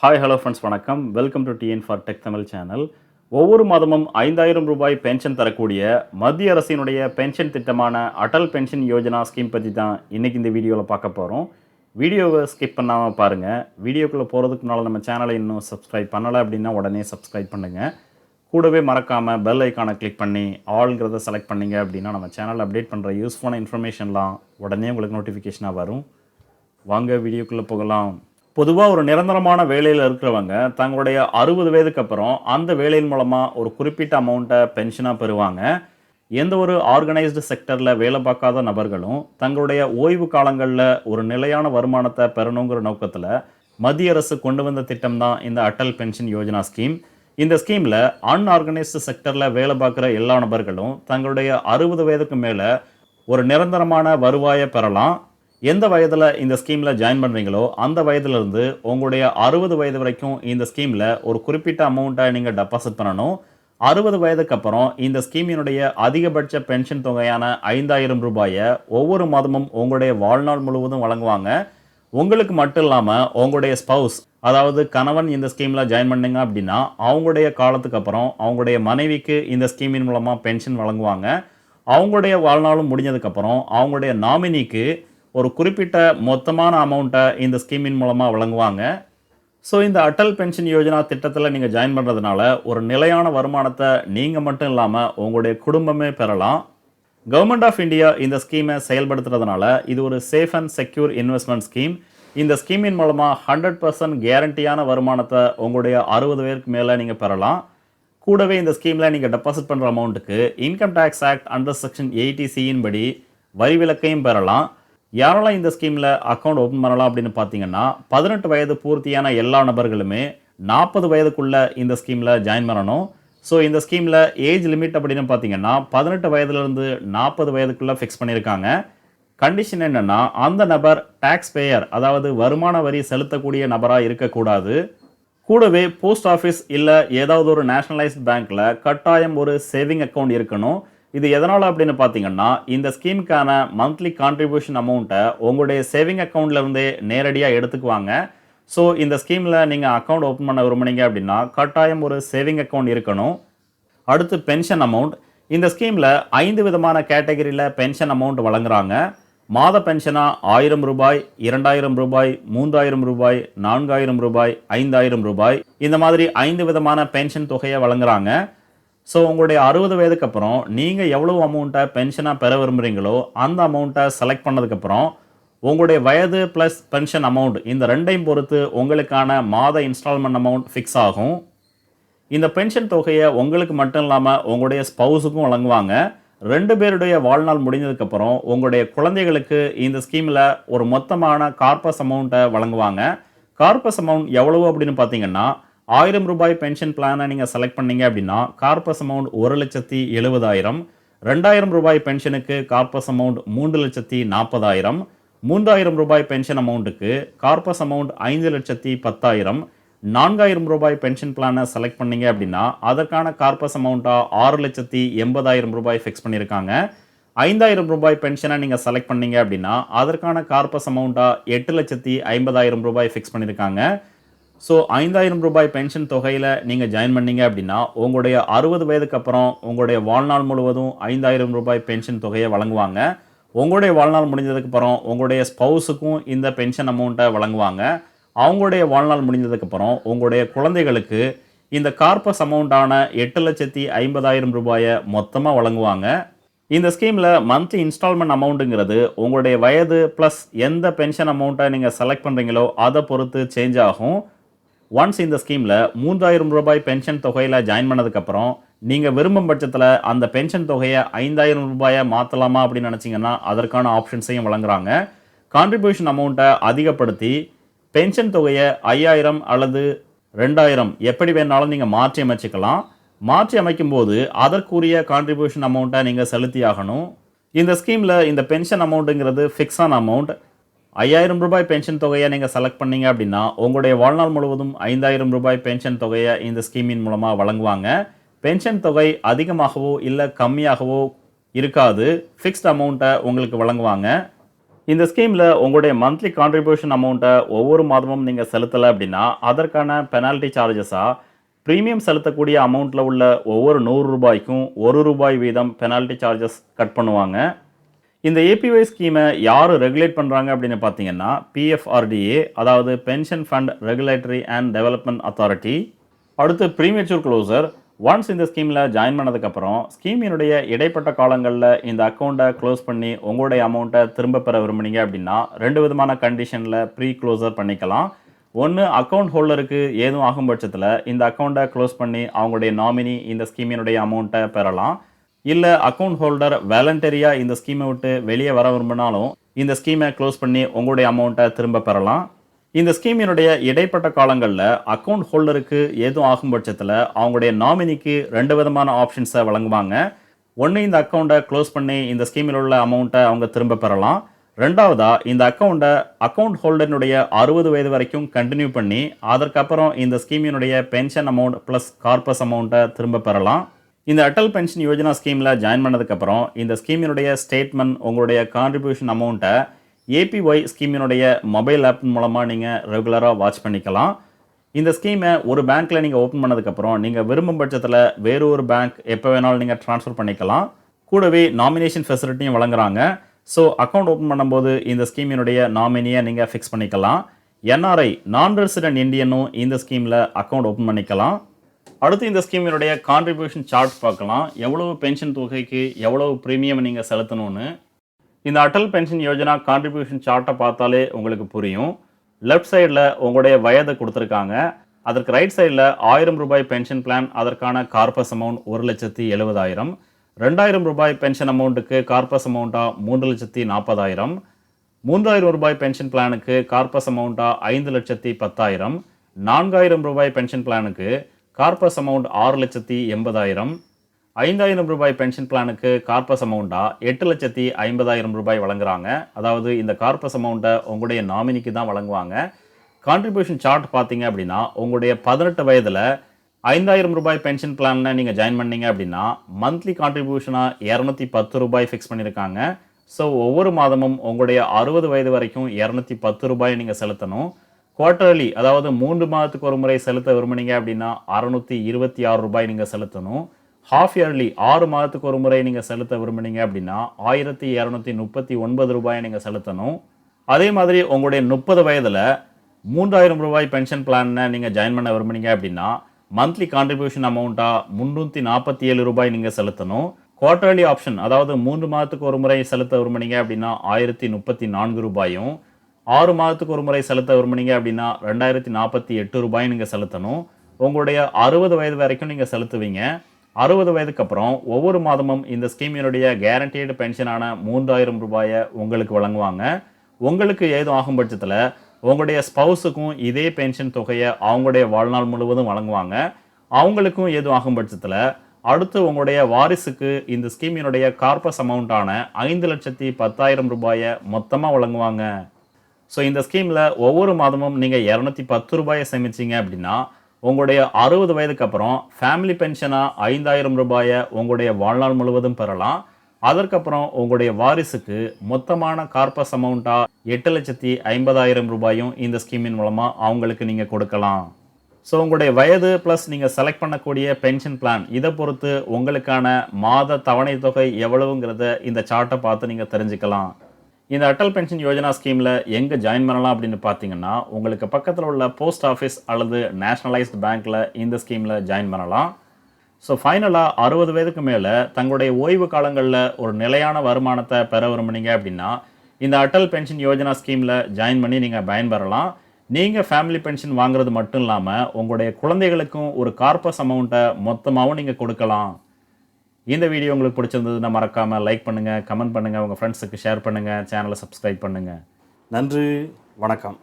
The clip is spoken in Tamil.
ஹாய் ஹலோ ஃப்ரெண்ட்ஸ் வணக்கம். Welcome to TN for tech Tamil channel. ஒவ்வொரு மாதமும் 5000 ரூபாய் பென்ஷன் தரக்கூடிய மத்திய அரசினுடைய பென்ஷன் திட்டமான அடல் பென்ஷன் யோஜனா ஸ்கீம் பற்றி தான் இன்றைக்கி இந்த வீடியோவில் பார்க்க போகிறோம். வீடியோவை ஸ்கிப் பண்ணாமல் பாருங்கள். வீடியோக்குள்ளே போகிறதுக்கு முன்னால் நம்ம சேனலை இன்னும் சப்ஸ்கிரைப் பண்ணலை அப்படின்னா உடனே சப்ஸ்கிரைப் பண்ணுங்கள். கூடவே மறக்காமல் பெல் ஐக்கானை கிளிக் பண்ணி ஆல்ங்கிறத செலக்ட் பண்ணிங்க அப்படின்னா நம்ம சேனல் அப்டேட் பண்ணுற யூஸ்ஃபுல்லான இன்ஃபர்மேஷன்லாம் உடனே உங்களுக்கு நோட்டிஃபிகேஷனாக வரும். வாங்க வீடியோக்குள்ளே போகலாம். பொதுவாக ஒரு நிரந்தரமான வேலையில் இருக்கிறவங்க தங்களுடைய 60 வயதுக்கு அப்புறம் அந்த வேலையின் மூலமாக ஒரு குறிப்பிட்ட அமௌண்ட்டை பென்ஷனாக பெறுவாங்க. எந்த ஒரு ஆர்கனைஸ்டு செக்டரில் வேலை பார்க்காத நபர்களும் தங்களுடைய ஓய்வு காலங்களில் ஒரு நிலையான வருமானத்தை பெறணுங்கிற நோக்கத்தில் மத்திய அரசு கொண்டு வந்த திட்டம் தான் இந்த அடல் பென்ஷன் யோஜனா ஸ்கீம். இந்த ஸ்கீமில் அன்ஆர்கனைஸ்டு செக்டரில் வேலை பார்க்குற எல்லா நபர்களும் தங்களுடைய 60 வயதுக்கு மேலே ஒரு நிரந்தரமான வருவாயை பெறலாம். எந்த வயதில் இந்த ஸ்கீமில் ஜாயின் பண்ணுறீங்களோ அந்த வயதிலிருந்து உங்களுடைய 60 வயது வரைக்கும் இந்த ஸ்கீமில் ஒரு குறிப்பிட்ட அமௌண்ட்டை நீங்கள் டெபாசிட் பண்ணணும். 60 வயதுக்கு அப்புறம் இந்த ஸ்கீமினுடைய அதிகபட்ச பென்ஷன் தொகையான 5000 ரூபாயை ஒவ்வொரு மாதமும் உங்களுடைய வாழ்நாள் முழுவதும் வழங்குவாங்க. உங்களுக்கு மட்டும் இல்லாமல் உங்களுடைய ஸ்பவுஸ், அதாவது கணவன் இந்த ஸ்கீமில் ஜாயின் பண்ணீங்க அப்படின்னா அவங்களுடைய காலத்துக்கு அப்புறம் அவங்களுடைய மனைவிக்கு இந்த ஸ்கீமின் மூலமாக பென்ஷன் வழங்குவாங்க. அவங்களுடைய வாழ்நாளும் முடிஞ்சதுக்கப்புறம் அவங்களுடைய நாமினிக்கு ஒரு குறிப்பிட்ட மொத்தமான அமௌண்ட்டை இந்த ஸ்கீமின் மூலமாக வழங்குவாங்க. ஸோ இந்த அடல் பென்ஷன் யோஜனா திட்டத்தில் நீங்கள் ஜாயின் பண்ணுறதுனால ஒரு நிலையான வருமானத்தை நீங்கள் மட்டும் இல்லாமல் உங்களுடைய குடும்பமே பெறலாம். கவர்மெண்ட் ஆஃப் இந்தியா இந்த ஸ்கீமை செயல்படுத்துறதுனால இது ஒரு safe and secure investment scheme. இந்த ஸ்கீமின் மூலமாக 100% கேரண்டியான வருமானத்தை உங்களுடைய 60 வயதுக்கு மேலே நீங்கள் பெறலாம். கூடவே இந்த ஸ்கீமில் நீங்கள் டெபாசிட் பண்ணுற அமௌண்ட்டுக்கு income tax act under section 80C படி வரி விலக்கையும் பெறலாம். யாரெல்லாம் இந்த ஸ்கீமில் அக்கௌண்ட் ஓப்பன் பண்ணலாம் அப்படின்னு பார்த்தீங்கன்னா 18 வயது பூர்த்தியான எல்லா நபர்களுமே 40 வயதுக்குள்ளே இந்த ஸ்கீமில் ஜாயின் பண்ணணும். ஸோ இந்த ஸ்கீமில் ஏஜ் லிமிட் அப்படின்னு பார்த்தீங்கன்னா 18 வயதுலேருந்து 40 வயதுக்குள்ளே ஃபிக்ஸ் பண்ணியிருக்காங்க. கண்டிஷன் என்னென்னா அந்த நபர் டேக்ஸ் பேயர், அதாவது வருமான வரி செலுத்தக்கூடிய நபராக இருக்கக்கூடாது. கூடவே போஸ்ட் ஆஃபீஸ் இல்லை ஏதாவது ஒரு நேஷனலைஸ்ட் பேங்க்கில் கட்டாயம் ஒரு சேவிங் அக்கௌண்ட் இருக்கணும். இது எதனால் அப்படின்னு பார்த்தீங்கன்னா இந்த ஸ்கீமுக்கான மந்த்லி கான்ட்ரிபியூஷன் அமௌண்ட்டை உங்களுடைய சேவிங் அக்கௌண்ட்லேருந்தே நேரடியாக எடுத்துக்குவாங்க. ஸோ இந்த ஸ்கீமில் நீங்கள் அக்கௌண்ட் ஓப்பன் பண்ண விரும்புனீங்க அப்படின்னா கட்டாயம் ஒரு சேவிங் அக்கௌண்ட் இருக்கணும். அடுத்து பென்ஷன் அமௌண்ட். இந்த ஸ்கீமில் 5 விதமான கேட்டகரியில் பென்ஷன் அமௌண்ட் வழங்குறாங்க. மாத பென்ஷனாக 1000 ரூபாய், 2000 ரூபாய், 3000 ரூபாய், 4000 ரூபாய், 5000 ரூபாய், இந்த மாதிரி 5 விதமான பென்ஷன் தொகையை வழங்குறாங்க. ஸோ உங்களுடைய 60 வயதுக்கு அப்புறம் நீங்கள் எவ்வளோ அமௌண்ட்டை பென்ஷனாக பெற விரும்புகிறீங்களோ அந்த அமௌண்ட்டை செலக்ட் பண்ணதுக்கப்புறம் உங்களுடைய வயது ப்ளஸ் பென்ஷன் அமௌண்ட் இந்த ரெண்டையும் பொறுத்து உங்களுக்கான மாத இன்ஸ்டால்மெண்ட் அமௌண்ட் ஃபிக்ஸ் ஆகும். இந்த பென்ஷன் தொகையை உங்களுக்கு மட்டும் இல்லாமல் உங்களுடைய ஸ்பவுஸுக்கும் வழங்குவாங்க. 2 பேருடைய வாழ்நாள் முடிஞ்சதுக்கப்புறம் உங்களுடைய குழந்தைகளுக்கு இந்த ஸ்கீமில் ஒரு மொத்தமான கார்பஸ் அமௌண்ட்டை வழங்குவாங்க. கார்பஸ் அமௌண்ட் எவ்வளவு அப்படின்னு பார்த்தீங்கன்னா 1000 ரூபாய் பென்ஷன் பிளானை நீங்கள் செலக்ட் பண்ணீங்க அப்படின்னா கார்பஸ் அமௌண்ட் 1,70,000. 2000 ரூபாய் பென்ஷனுக்கு கார்பஸ் அமௌண்ட் 3,40,000. 3000 ரூபாய் பென்ஷன் அமௌண்ட்டுக்கு கார்பஸ் அமௌண்ட் 5,10,000. 4000 ரூபாய் பென்ஷன் பிளானை செலக்ட் பண்ணீங்க அப்படின்னா அதற்கான கார்பஸ் அமௌண்ட்டாக 6,80,000 ரூபாய் ஃபிக்ஸ் பண்ணியிருக்காங்க. 5000 ரூபாய் பென்ஷனை நீங்கள் செலக்ட் பண்ணீங்க அப்படின்னா அதற்கான கார்பஸ் அமௌண்ட்டாக 8,50,000 ரூபாய் ஃபிக்ஸ் பண்ணியிருக்காங்க. ஸோ 5000 ரூபாய் பென்ஷன் தொகையில் நீங்கள் ஜாயின் பண்ணீங்க அப்படின்னா உங்களுடைய 60 வயதுக்கு அப்புறம் உங்களுடைய வாழ்நாள் முழுவதும் 5000 ரூபாய் பென்ஷன் தொகையை வழங்குவாங்க. உங்களுடைய வாழ்நாள் முடிஞ்சதுக்கப்புறம் உங்களுடைய ஸ்பவுஸுக்கும் இந்த பென்ஷன் அமௌண்ட்டை வழங்குவாங்க. அவங்களுடைய வாழ்நாள் முடிஞ்சதுக்கப்புறம் உங்களுடைய குழந்தைகளுக்கு இந்த கார்பஸ் அமௌண்ட்டான 8,50,000 ரூபாயை மொத்தமாக வழங்குவாங்க. இந்த ஸ்கீமில் மந்த்லி இன்ஸ்டால்மெண்ட் அமௌண்ட்டுங்கிறது உங்களுடைய வயது ப்ளஸ் எந்த பென்ஷன் அமௌண்ட்டை நீங்கள் செலக்ட் பண்ணுறீங்களோ அதை பொறுத்து சேஞ்ச் ஆகும். ஒன்ஸ் இந்த ஸ்கீமில் 3000 ரூபாய் பென்ஷன் தொகையில் ஜாயின் பண்ணதுக்கப்புறம் நீங்கள் விரும்பும் பட்சத்தில் அந்த பென்ஷன் தொகையை 5000 ரூபாயை மாற்றலாமா அப்படின்னு நினச்சிங்கன்னா அதற்கான ஆப்ஷன்ஸையும் வழங்குறாங்க. கான்ட்ரிபியூஷன் அமௌண்ட்டை அதிகப்படுத்தி பென்ஷன் தொகையை 5000 அல்லது 2000 எப்படி வேணாலும் நீங்கள் மாற்றி அமைச்சிக்கலாம். மாற்றி அமைக்கும்போது அதற்குரிய கான்ட்ரிபியூஷன் அமௌண்ட்டை நீங்கள் செலுத்தி ஆகணும். இந்த ஸ்கீமில் இந்த பென்ஷன் அமௌண்ட்டுங்கிறது ஃபிக்ஸான அமௌண்ட். 5000 ரூபாய் பென்ஷன் தொகையை நீங்கள் செலக்ட் பண்ணீங்க அப்படின்னா உங்களுடைய வாழ்நாள் முழுவதும் 5000 ரூபாய் பென்ஷன் தொகையை இந்த ஸ்கீமின் மூலமாக வழங்குவாங்க. பென்ஷன் தொகை அதிகமாகவோ இல்லை கம்மியாகவோ இருக்காது, ஃபிக்ஸ்ட் அமௌண்ட்டை உங்களுக்கு வழங்குவாங்க. இந்த ஸ்கீமில் உங்களுடைய மந்த்லி கான்ட்ரிபியூஷன் அமௌண்ட்டை ஒவ்வொரு மாதமும் நீங்கள் செலுத்தலை அப்படின்னா அதற்கான பெனால்ட்டி சார்ஜஸாக ப்ரீமியம் செலுத்தக்கூடிய அமௌண்ட்டில் உள்ள ஒவ்வொரு 100 ரூபாய்க்கும் ₹1 வீதம் பெனால்ட்டி சார்ஜஸ் கட் பண்ணுவாங்க. இந்த ஏபிஒய் ஸ்கீமை யார் ரெகுலேட் பண்ணுறாங்க அப்படின்னு பார்த்தீங்கன்னா பிஎஃப்ஆர்டிஏ, அதாவது pension fund regulatory and development authority. அடுத்து ப்ரீமெச்சூர் க்ளோசர். ஒன்ஸ் இந்த ஸ்கீமில் ஜாயின் பண்ணதுக்கப்புறம் ஸ்கீமினுடைய இடைப்பட்ட காலங்களில் இந்த அக்கௌண்ட்டை க்ளோஸ் பண்ணி உங்களுடைய அமௌண்ட்டை திரும்ப பெற விரும்புனீங்க அப்படின்னா 2 விதமான கண்டிஷனில் ப்ரீ க்ளோசர் பண்ணிக்கலாம். ஒன்று, அக்கௌண்ட் ஹோல்டருக்கு ஏதும் ஆகும் பட்சத்தில் இந்த அக்கௌண்ட்டை க்ளோஸ் பண்ணி அவங்களுடைய நாமினி இந்த ஸ்கீமினுடைய அமௌண்ட்டை பெறலாம். இல்லை அக்கௌண்ட் ஹோல்டர் வாலண்டரியாக இந்த ஸ்கீமை விட்டு வெளியே வர விரும்பினாலும் இந்த ஸ்கீமை க்ளோஸ் பண்ணி உங்களுடைய அமௌண்ட்டை திரும்ப பெறலாம். இந்த ஸ்கீமினுடைய இடைப்பட்ட காலங்களில் அக்கௌண்ட் ஹோல்டருக்கு ஏதும் ஆகும் பட்சத்தில் அவங்களுடைய நாமினிக்கு 2 விதமான ஆப்ஷன்ஸை வழங்குவாங்க. ஒன்று, இந்த அக்கௌண்ட்டை க்ளோஸ் பண்ணி இந்த ஸ்கீமில் உள்ள அமௌண்ட்டை அவங்க திரும்ப பெறலாம். ரெண்டாவதாக, இந்த அக்கௌண்ட் ஹோல்டரினுடைய 60 வயது வரைக்கும் கண்டினியூ பண்ணி அதற்கப்புறம் இந்த ஸ்கீமினுடைய பென்ஷன் அமௌண்ட் ப்ளஸ் கார்பஸ் அமௌண்ட்டை திரும்ப பெறலாம். இந்த அட்டல் பென்ஷன் யோஜனா ஸ்கீமில் ஜாயின் பண்ணதுக்கப்புறம் இந்த ஸ்கீமினுடைய ஸ்டேட்மெண்ட் உங்களுடைய கான்ட்ரிபியூஷன் அமௌண்ட்டை ஏபிஒய் ஸ்கீமினுடைய மொபைல் ஆப் மூலமாக நீங்கள் ரெகுலராக வாட்ச் பண்ணிக்கலாம். இந்த ஸ்கீமை ஒரு பேங்க்கில் நீங்கள் ஓப்பன் பண்ணதுக்கப்புறம் நீங்கள் விரும்பும் பட்சத்தில் வேறு ஒரு பேங்க் எப்போ வேணாலும் நீங்கள் ட்ரான்ஸ்ஃபர் பண்ணிக்கலாம். கூடவே நாமினேஷன் ஃபெசிலிட்டியும் வழங்குறாங்க. ஸோ அக்கௌண்ட் ஓப்பன் பண்ணும்போது இந்த ஸ்கீமினுடைய நாமினியை நீங்கள் ஃபிக்ஸ் பண்ணிக்கலாம். என்ஆர்ஐ, நான் ரெசிடென்ட் இந்தியனும் இந்த ஸ்கீமில் அக்கௌண்ட் ஓப்பன் பண்ணிக்கலாம். அடுத்து இந்த ஸ்கீமினுடைய கான்ட்ரிபியூஷன் சார்ட் பார்க்கலாம். எவ்வளவு பென்ஷன் தொகைக்கு எவ்வளவு ப்ரீமியம் நீங்கள் செலுத்தணும்னு. இந்த அட்டல் பென்ஷன் யோஜனா கான்ட்ரிபியூஷன் சார்ட்டை பார்த்தாலே உங்களுக்கு புரியும். லெஃப்ட் சைடில் உங்களுடைய வயதை கொடுத்துருக்காங்க. அதற்கு ரைட் சைடில் ₹1000 பென்ஷன் பிளான், அதற்கான கார்பஸ் அமௌண்ட் ₹1,70,000. ₹2000 பென்ஷன் அமௌண்ட்டுக்கு கார்பஸ் அமௌண்ட்டாக ₹3,40,000. ₹3000 பென்ஷன் பிளானுக்கு கார்பஸ் அமௌண்ட்டாக ₹5,10,000. ₹4000 பென்ஷன் பிளானுக்கு கார்பஸ் அமௌண்ட் ₹6,80,000. ₹5000 பென்ஷன் பிளானுக்கு கார்பஸ் அமௌண்ட்டாக ₹8,50,000 வழங்குறாங்க. அதாவது இந்த கார்பஸ் அமௌண்ட்டை உங்களுடைய நாமினிக்கு தான் வழங்குவாங்க. கான்ட்ரிபியூஷன் சார்ட் பார்த்தீங்க அப்படின்னா உங்களுடைய 18 வயதில் ₹5000 பென்ஷன் பிளானில் நீங்கள் ஜாயின் பண்ணீங்க அப்படின்னா மந்த்லி கான்ட்ரிபியூஷனாக ₹210 ஃபிக்ஸ் பண்ணியிருக்காங்க. ஸோ ஒவ்வொரு மாதமும் உங்களுடைய 60 வயது வரைக்கும் ₹210 நீங்கள் செலுத்தணும். குவார்ட்டர்லி, அதாவது 3 மாதத்துக்கு ஒரு முறை செலுத்த விரும்புனீங்க அப்படின்னா ₹626 நீங்கள் செலுத்தணும். ஹாஃப் இயர்லி, 6 மாதத்துக்கு ஒரு முறை நீங்கள் செலுத்த விரும்புனீங்க அப்படின்னா ₹1239 நீங்கள் செலுத்தணும். அதே மாதிரி உங்களுடைய 30 வயதில் ₹3000 பென்ஷன் பிளானை நீங்கள் ஜாயின் பண்ண விரும்புனீங்க அப்படின்னா மந்த்லி கான்ட்ரிபியூஷன் அமௌண்ட்டாக ₹347 நீங்கள் செலுத்தணும். குவார்ட்டர்லி ஆப்ஷன், அதாவது 3 மாதத்துக்கு ஒரு முறை செலுத்த விரும்புனீங்க அப்படின்னா ₹1034. 6 மாதத்துக்கு ஒரு முறை செலுத்த விரும்புனீங்க அப்படின்னா ₹2048 நீங்கள் செலுத்தணும். உங்களுடைய 60 வயது வரைக்கும் நீங்கள் செலுத்துவீங்க. 60 வயதுக்கு அப்புறம் ஒவ்வொரு மாதமும் இந்த ஸ்கீமினுடைய கேரண்டீடு பென்ஷனான ₹3000 உங்களுக்கு வழங்குவாங்க. உங்களுக்கு ஏதும் ஆகும் பட்சத்தில் உங்களுடைய ஸ்பவுஸுக்கும் இதே பென்ஷன் தொகையை அவங்களுடைய வாழ்நாள் முழுவதும் வழங்குவாங்க. அவங்களுக்கும் ஏதும் ஆகும் பட்சத்தில் அடுத்து உங்களுடைய வாரிசுக்கு இந்த ஸ்கீமினுடைய கார்பஸ் அமௌண்ட்டான ₹5,10,000 மொத்தமாக வழங்குவாங்க. ஸோ இந்த ஸ்கீமில் ஒவ்வொரு மாதமும் நீங்கள் ₹210 சேமிச்சிங்க அப்படின்னா உங்களுடைய 60 வயதுக்கு அப்புறம் ஃபேமிலி பென்ஷனாக ₹5000 உங்களுடைய வாழ்நாள் முழுவதும் பெறலாம். அதற்கப்புறம் உங்களுடைய வாரிசுக்கு மொத்தமான கார்பஸ் அமௌண்ட்டாக ₹8,50,000 இந்த ஸ்கீமின் மூலமாக அவங்களுக்கு நீங்கள் கொடுக்கலாம். ஸோ உங்களுடைய வயது ப்ளஸ் நீங்கள் செலக்ட் பண்ணக்கூடிய பென்ஷன் பிளான் இதை பொறுத்து உங்களுக்கான மாத தவணை தொகை எவ்வளவுங்கிறத இந்த சார்ட்டை பார்த்து நீங்கள் தெரிஞ்சுக்கலாம். இந்த அட்டல் பென்ஷன் யோஜனா ஸ்கீமில் எங்கே ஜாயின் பண்ணலாம் அப்படின்னு பார்த்தீங்கன்னா உங்களுக்கு பக்கத்தில் உள்ள போஸ்ட் ஆஃபீஸ் அல்லது நேஷனலைஸ்டு பேங்க்கில் இந்த ஸ்கீமில் ஜாயின் பண்ணலாம். ஸோ ஃபைனலாக 60 வயதுக்கு மேலே தங்களுடைய ஓய்வு காலங்களில் ஒரு நிலையான வருமானத்தை பெற விரும்புனீங்க அப்படின்னா இந்த அட்டல் பென்ஷன் யோஜனா ஸ்கீமில் ஜாயின் பண்ணி நீங்கள் பயன்பெறலாம். நீங்கள் ஃபேமிலி பென்ஷன் வாங்குறது மட்டும் இல்லாமல் உங்களுடைய குழந்தைகளுக்கும் ஒரு கார்பஸ் அமௌண்ட்டை மொத்தமாகவும் நீங்கள் கொடுக்கலாம். இந்த வீடியோ உங்களுக்கு பிடிச்சிருந்ததுன்னா மறக்காமல் லைக் பண்ணுங்கள், கமெண்ட் பண்ணுங்கள், உங்கள் ஃப்ரெண்ட்ஸுக்கு ஷேர் பண்ணுங்கள், சேனலை சப்ஸ்கிரைப் பண்ணுங்கள். நன்றி, வணக்கம்.